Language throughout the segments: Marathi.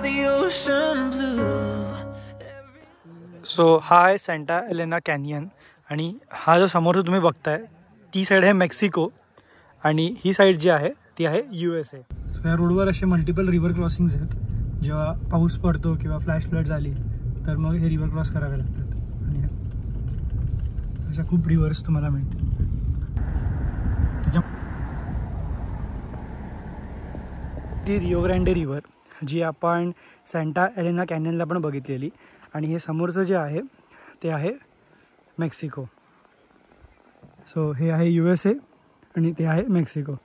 the ocean blue. सो हा आहे सेंटा एलेना कॅनियन आणि हा जो समोर तुम्ही बघताय ती साईड आहे मेक्सिको आणि ही साईड जी आहे ती आहे USA. सो या रोडवर असे मल्टिपल रिव्हर क्रॉसिंग्स आहेत. जेव्हा पाऊस पडतो किंवा फ्लॅश फ्लड झाली तर मग हे रिव्हर क्रॉस करावे लागतात आणि अशा खूप रिव्हर्स तुम्हाला मिळतील. त्याच्या ती रिओ ग्रँडे रिव्हर जी आपण सेंटा एलेना कॅनियनला पण बघितलेली आणि हे समोरचं जे आहे ते आहे मेक्सिको. सो हे आहे USA आणि ते आहे Mexico.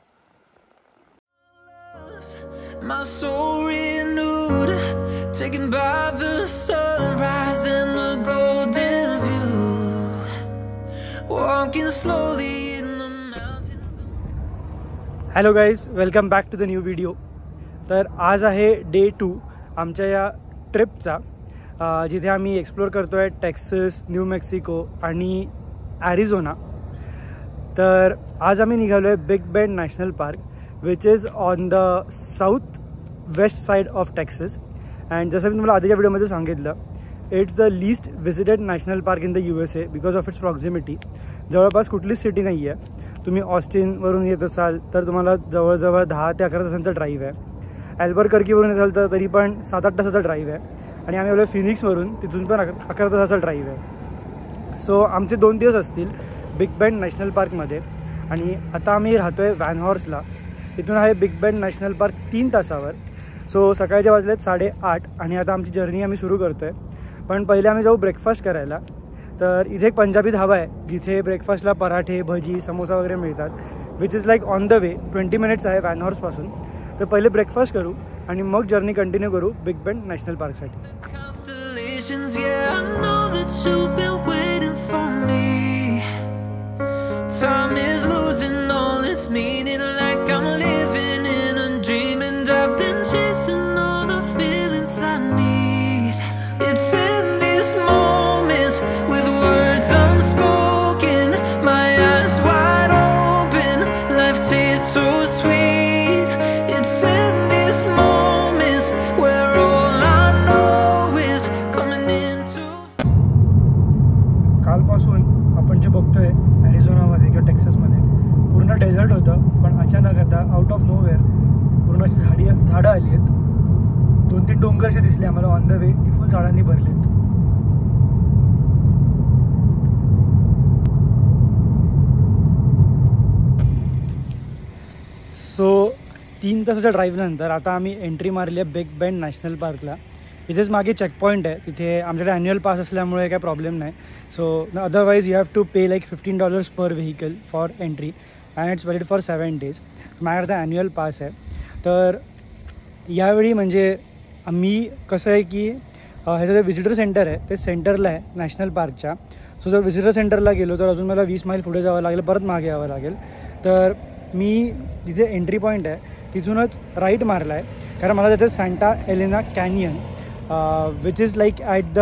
My soul renewed, taken by the sunrise and the golden view, walking slowly in the mountains. Hello guys, welcome back to the new video. तर आज आहे डे 2 आमच्या या ट्रिपचा, जिथे आम्ही एक्सप्लोर करतो आहे टेक्सास, न्यू मेक्सिको आणि ॲरिझोना. तर आज आम्ही निघालो आहे big bend national park which is on the south west side of Texas. And जसं मी तुम्हाला आधीच्या व्हिडिओमध्ये सांगितलं, it's the least visited national park in the USA because of its proximity. जवळपास कुठलीच सिटी नाही आहे. तुम्ही ऑस्टिनवरून येत असाल तर तुम्हाला जवळजवळ 10 ते 11 तासांचा ड्राईव्ह आहे. ॲल्बरकर्कीवरून येत असाल तर तरी पण 7-8 तासाचा ड्राईव्ह आहे. आणि आम्ही आलो फिनिक्सवरून, तिथून पण 11 तासाचा ड्राईव्ह आहे. सो आमचे 2 दिवस असतील बिग बेंड नॅशनल पार्कमध्ये. आणि आता आम्ही राहतो आहे व्हॅन हॉर्सला. इथून आहे बिग बेंड नॅशनल पार्क 3 तासावर. सो सकाळचे वाजलेत 8:30 आणि आता आमची जर्नी आम्ही सुरू करतो आहे. पण पहिले आम्ही जाऊ ब्रेकफास्ट करायला. तर इथे एक पंजाबी धाबा आहे जिथे ब्रेकफास्टला पराठे, भजी, समोसा वगैरे मिळतात, which is like on the way. 20 minutes आहे व्हॅन हॉर्सपासून. तर पहिले ब्रेकफास्ट करू आणि मग जर्नी कंटिन्यू करू बिग बेंड नॅशनल पार्कसाठी. Constellations, yeah, I know that you've been waiting for me. Time is losing all its meaning, like I'm living in a dream, and I've been chasing all the feelings I need. It's in these moments with words unspoken, my eyes wide open, life tastes so sweet. It's in these moments where all I know is coming into. कालपासून आपण जे बघतोय ॲरिझोनामध्ये किंवा टेक्सासमध्ये पूर्ण डेझर्ट होतं, पण अचानक आता आउट ऑफ नोवेअर पूर्ण अशी झाडं आली आहेत. 2-3 डोंगर असे दिसले आम्हाला ऑन द वे, ती फुल झाडांनी भरलेत. सो 3 तासाच्या ड्राईव्हनंतर आता आम्ही एंट्री मारली आहे बिग बेंड नॅशनल पार्कला. इथेच मागे चेकपॉईंट आहे. तिथे आमच्याकडे ॲन्युअल पास असल्यामुळे काही प्रॉब्लेम नाही. So otherwise you have to pay like $15 per vehicle for entry and it's valid for 7 days. माझ्याकडे ॲन्युअल पास आहे. तर यावेळी म्हणजे आम्ही कसं आहे की ह्याचं जे व्हिजिटर सेंटर आहे ते सेंटरला आहे नॅशनल पार्कच्या. सो जर व्हिजिटर सेंटरला गेलो तर अजून मला 20 मैल पुढे जावं लागेल, परत मागे यावं लागेल. तर मी जिथे एंट्री पॉईंट आहे तिथूनच राईट मारला आहे, कारण मला तिथे Santa Elena canyon which is like at the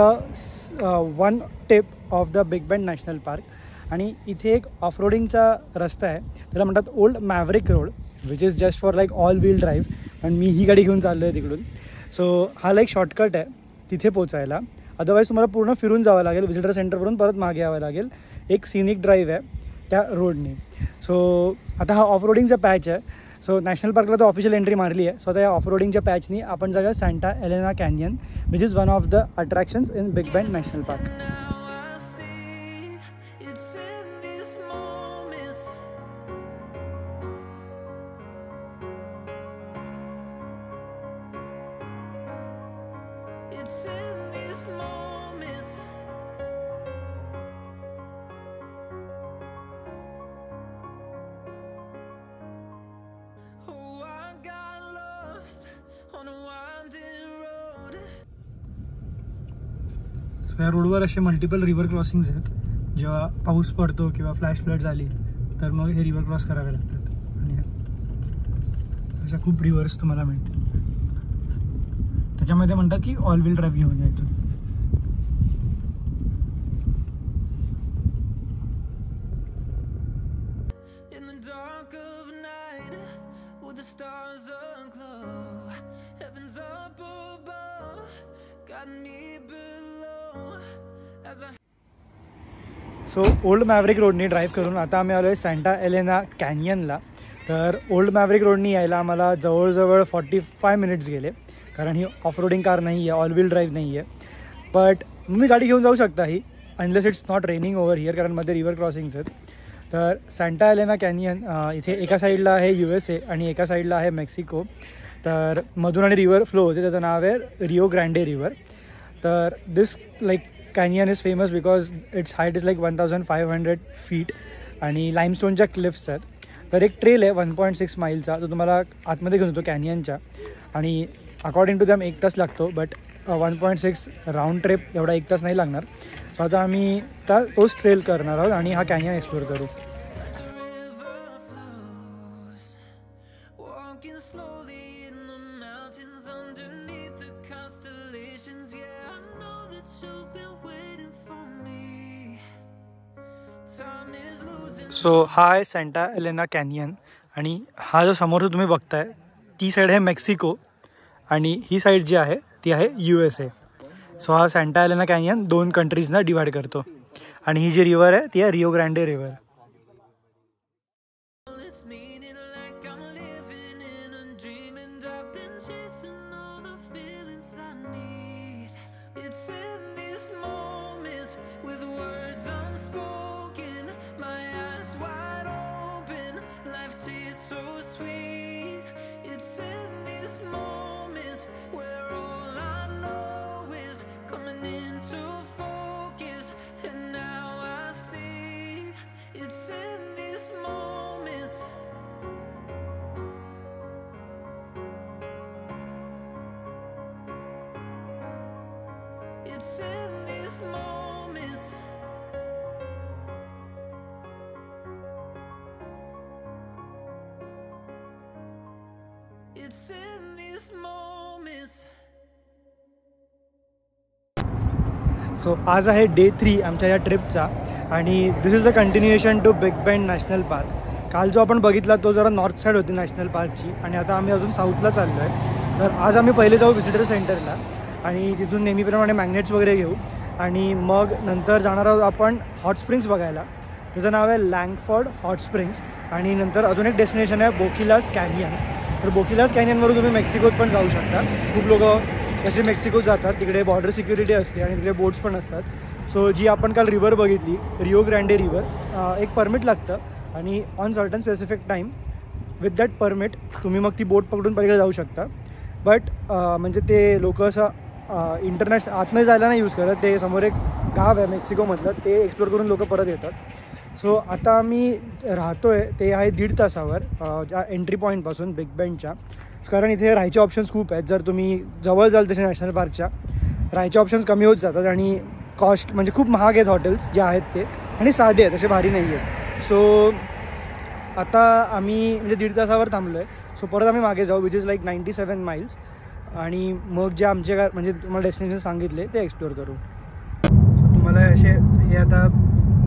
one tip of the big bend national park. आणि इथे एक ऑफ रोडिंगचा रस्ता आहे, त्याला म्हणतात old maverick road, which is just for like all wheel drive. आणि मी ही गाडी घेऊन चाललो आहे तिकडून. सो हा लाईक शॉर्टकट आहे तिथे पोचायला. अदरवाईज तुम्हाला पूर्ण फिरून जावं लागेल, व्हिजिटर सेंटरवरून परत मागे यावं लागेल. एक सिनिक ड्राईव्ह आहे त्या रोडने. सो आता हा ऑफ रोडिंगचा पॅच आहे. सो नॅशनल पार्कला तर ऑफिशियल एंट्री मारली आहे. सो आता या ऑफ रोडिंगच्या पॅचनी आपण जाऊया Santa Elena canyon, which is one of the attractions in big bend national park. या रोडवर असे मल्टिपल रिव्हर क्रॉसिंग्स आहेत. जेव्हा पाऊस पडतो किंवा फ्लॅश फ्लड झाली तर मग हे रिव्हर क्रॉस करावे लागतात. आणि अशा खूप रिव्हर्स तुम्हाला मिळतील. त्याच्यामध्ये म्हणतात की ऑल व्हील ड्राईव्ह घेऊन या इथून. The stars aglow, heaven's up above. got me below as I so old maverick रोडनी ड्राईव्ह करून आता आम्ही आलो आहे सँटा एलेना कॅनियनला. तर ओल्ड मॅव्हरिक रोडनी यायला आम्हाला जवळजवळ 45 मिनिट्स गेले, कारण ही ऑफ रोडिंग कार नाही आहे, ऑल व्हील ड्राईव्ह नाही आहे. बट तुम्ही गाडी घेऊन जाऊ शकता ही, unless it's not raining over here, कारण मध्ये रिव्हर क्रॉसिंग्स आहेत. तर सँटा एलेना कॅनियन इथे एका साईडला आहे USA आणि एका साईडला आहे मेक्सिको. तर मधून आणि रिव्हर फ्लो होते, त्याचं नाव आहे रिओ ग्रँडे रिव्हर. तर this like canyon is famous because its height is like 1500 feet आणि लाईमस्टोनच्या क्लिफ्स आहेत. तर एक ट्रेल आहे 1.6 माईलचा, तो तुम्हाला आतमध्ये घेऊन येतो कॅनियनच्या, आणि अकॉर्डिंग टू दॅम 1 तास लागतो. बट 1.6 राऊंड ट्रिप एवढा 1 तास नाही लागणार. सो आता आम्ही तोच ट्रेल करणार आहोत आणि हा कॅनियन एक्सप्लोर करू. सो हा आहे सँटा एलेना कॅनियन, आणि हा जो समोर तुम्ही बघताय ती साईड आहे मेक्सिको आणि ही साईड जी आहे ती आहे USA. सो हा सँटा एलेना कॅनियन 2 कंट्रीजना डिवाइड करतो, आणि ही जी रिव्हर आहे ती आहे रिओ ग्रँडे रिव्हर. सो आज आहे डे 3 आमच्या या ट्रिपचा, आणि this is the continuation to big bend national park. काल जो आपण बघितला तो जरा नॉर्थ साईड होती नॅशनल पार्कची, आणि आता आम्ही अजून साऊथला चाललो आहे. तर आज आम्ही पहिले जाऊ व्हिजिटर सेंटरला, आणि तिथून नेहमीप्रमाणे मॅग्नेट्स वगैरे घेऊ, आणि मग नंतर जाणार आहोत आपण हॉट स्प्रिंग्स बघायला. त्याचं नाव आहे लँगफोर्ड हॉट स्प्रिंग्स. आणि नंतर अजून एक डेस्टिनेशन आहे बोकिलास कॅनियन. तर बोकिलास कॅनियनवरून तुम्ही मेक्सिकोत पण जाऊ शकता. खूप लोक कसे मेक्सिकोत जातात, तिकडे बॉर्डर सिक्युरिटी असते आणि तिकडे बोट्स पण असतात. सो जी आपण काल रिव्हर बघितली रिओ ग्रँडे रिव्हर, एक परमिट लागतं, आणि on certain specific time with that permit तुम्ही मग ती बोट पकडून पलीकडे जाऊ शकता. बट म्हणजे ते लोक असं इंटरनॅशनल आतमध्ये जायला नाही यूज करत, ते समोर एक गाव आहे मेक्सिकोमधलं, ते एक्सप्लोर करून लोक परत येतात. सो आता आम्ही राहतो आहे ते आहे 1.5 तासावर त्या एंट्री पॉईंटपासून बिग बेंडच्या, कारण इथे राहायचे ऑप्शन्स खूप आहेत. जर तुम्ही जवळ जाल तसे नॅशनल पार्कच्या, राहायचे ऑप्शन्स कमी होत जातात, आणि कॉस्ट म्हणजे खूप महाग आहेत हॉटेल्स जे आहेत ते, आणि साधे आहेत, असे भारी नाही आहेत. सो आता आम्ही म्हणजे 1.5 तासावर थांबलो आहे. सो परत आम्ही मागे जाऊ, विच इज लाईक 97 माईल्स, आणि मग जे आमचे म्हणजे तुम्हाला डेस्टिनेशन सांगितले ते एक्सप्लोअर करू. सो तुम्हाला हे आता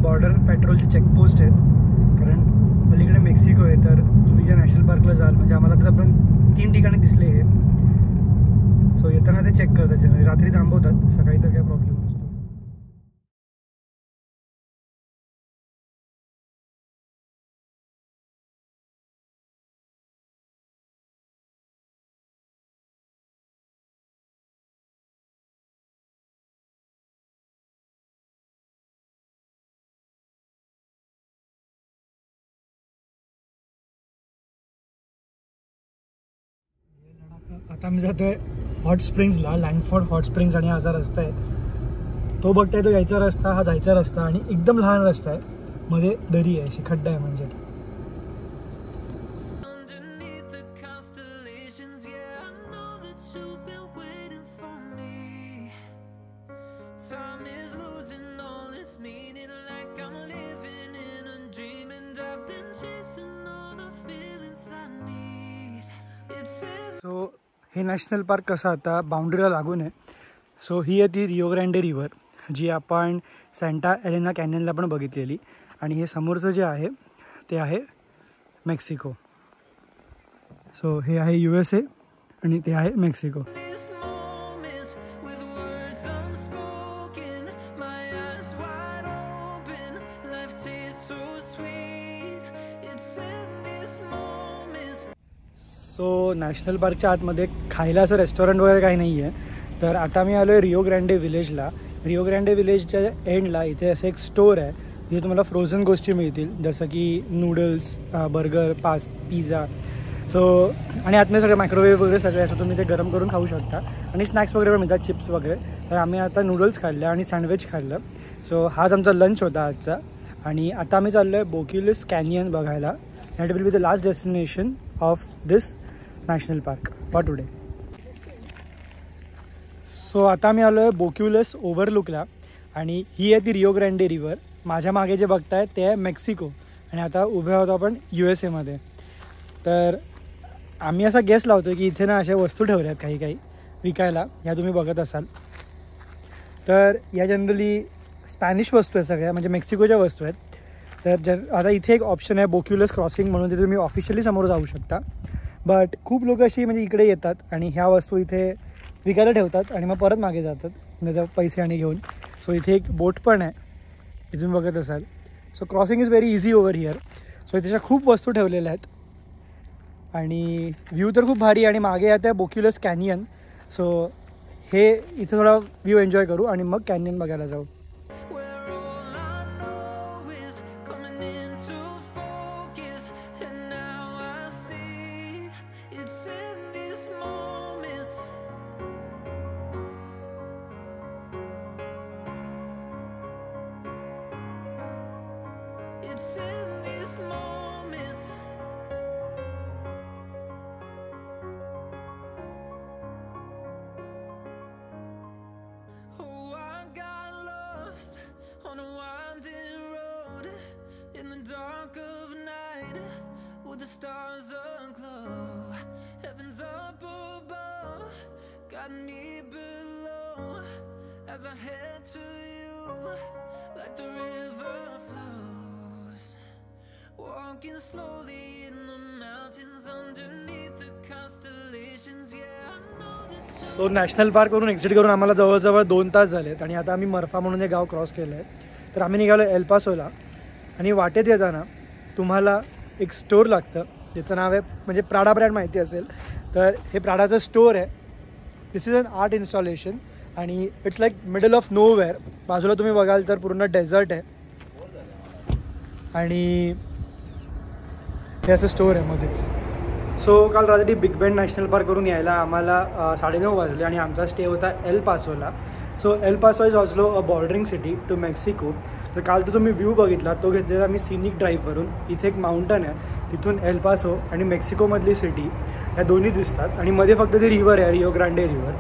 बॉर्डर पेट्रोलचे चेकपोस्ट आहेत, कारण पलीकडे मेक्सिको आहे. तर तुम्ही ज्या नॅशनल पार्कला जाल, म्हणजे आम्हाला तर आपण 3 ठिकाणी दिसले हे. सो येताना ते चेक करतात, जनरली रात्री थांबवतात, सकाळी तर काय प्रॉब्लेम नसतो. आता आम्ही जातो आहे हॉट स्प्रिंग्सला, लँगफोर्ड हॉट स्प्रिंग्स, आणि हा असा रस्ता आहे तो बघताय, तो यायचा रस्ता, हा जायचा रस्ता, आणि एकदम लहान रस्ता आहे, मध्ये दरी आहे, अशी खड्डा आहे म्हणजे. सो हे नॅशनल पार्क कसं आता बाउंड्रीला लागून आहे. सो ही आहे ती रिओ ग्रँडे रिव्हर, जी आपण सँटा एलेना कॅनियनला पण बघितलेली, आणि हे समोरचं जे आहे ते आहे मेक्सिको. सो हे आहे USA आणि ते आहे मेक्सिको. सो नॅशनल पार्कच्या आतमध्ये खायला असं रेस्टॉरंट वगैरे काही नाही आहे. तर आता मी आलो आहे रिओ ग्रँडे विलेजला. रिओ ग्रँडे विलेजच्या एंडला इथे असं एक स्टोर आहे जिथे तुम्हाला फ्रोझन गोष्टी मिळतील, जसं की नूडल्स, बर्गर, पिझ्झा. सो आणि आतमध्ये सगळे मायक्रोवेव्ह वगैरे सगळे असं तुम्ही ते गरम करून खाऊ शकता. आणि स्नॅक्स वगैरे पण मिळतात, चिप्स वगैरे. तर आम्ही आता नूडल्स खाल्लं आणि सँडविच खाल्लं. सो हाच आमचा लंच होता आजचा. आणि आता आम्ही चाललो आहे बोक्युलस कॅनियन बघायला. That will be the last destination of this national park for today. So आता आम्ही आलो आहे बोक्युलस ओव्हरलुकला आणि ही आहे ती रिओ ग्रँडे रिव्हर. माझ्या मागे जे बघताय ते आहे मेक्सिको आणि आता उभे आहोत आपण USA. तर आम्ही असा गेस लावतो की इथे ना अशा वस्तू ठेवल्या आहेत काही काही विकायला, ह्या तुम्ही बघत असाल. तर या जनरली स्पॅनिश वस्तू आहेत सगळ्या, म्हणजे मेक्सिकोच्या वस्तू आहेत. तर आता इथे एक ऑप्शन आहे बोक्युलस क्रॉसिंग म्हणून, तिथे तुम्ही ऑफिशियली समोर जाऊ शकता. बट खूप लोक अशी म्हणजे इकडे येतात आणि ह्या वस्तू इथे विकायला ठेवतात आणि मग परत मागे जातात त्याचा पैसे आणि घेऊन. सो इथे एक बोट पण आहे, इथून बघत असाल. So crossing is very easy over here. So इथे खूप वस्तू ठेवलेल्या आहेत आणि व्ह्यू तर खूप भारी. आणि मागे येत आहे बोक्युलस कॅनियन. सो हे इथे थोडा व्ह्यू एन्जॉय करू आणि मग कॅनियन बघायला जाऊ. The stars aglow, heaven's up above, got me below, as I head to you, like the river flows, walking slowly in the mountains underneath the constellations, yeah I know that. So national पार्कवरून एक्झिट करून आम्हाला जवळजवळ 2 तास झालेत आणि आता आम्ही मर्फा म्हणून एक गाव क्रॉस केलं आहे. तर आम्ही निघालो एल पासोला आणि वाटेत येताना तुम्हाला एक स्टोर लागतं ज्याचं नाव आहे, म्हणजे प्राडा ब्रँड माहिती असेल तर हे प्राडाचं स्टोर आहे. दिस इज अन आर्ट इन्स्टॉलेशन आणि it's like middle of nowhere. बाजूला तुम्ही बघाल तर पूर्ण डेझर्ट आहे आणि हे असं स्टोर आहे मध्येच. सो काल रात्री बिग बेंड नॅशनल पार्कवरून यायला आम्हाला 9:30 वाजले आणि आमचा स्टे होता एल पासोला. So El Paso is also a bordering city to Mexico. तर काल तो तुम्ही व्ह्यू बघितला तो घेतलेला मी सिनिक ड्राईव्हवरून. इथे एक माउंटन आहे, तिथून एल पासो आणि मेक्सिकोमधली सिटी ह्या दोन्ही दिसतात आणि मध्ये फक्त ती रिव्हर आहे, रिओ ग्रांडे रिव्हर.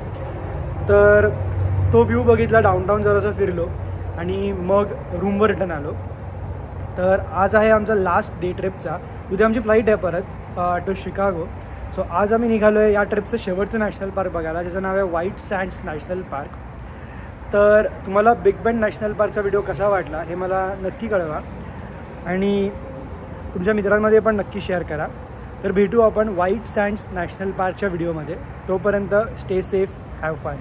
तर तो व्ह्यू बघितला, डाऊनटाऊन जरासं फिरलो आणि मग रूमवर रिटर्न आलो. तर आज आहे आमचा लास्ट डे ट्रिपचा. उद्या आमची फ्लाईट आहे परत टू शिकागो. सो आज आम्ही निघालो आहे या ट्रिपचं शेवटचं नॅशनल पार्क बघायला, ज्याचं नाव आहे व्हाईट सँड्स नॅशनल पार्क. तर तुम्हाला बिग बेंड नॅशनल पार्कचा व्हिडिओ कसा वाटला हे मला नक्की कळवा आणि तुमच्या मित्रांमध्ये पण नक्की शेअर करा. तर भेटू आपण व्हाईट सँड्स नॅशनल पार्कच्या व्हिडिओमध्ये. तोपर्यंत स्टे सेफ, हॅव फन.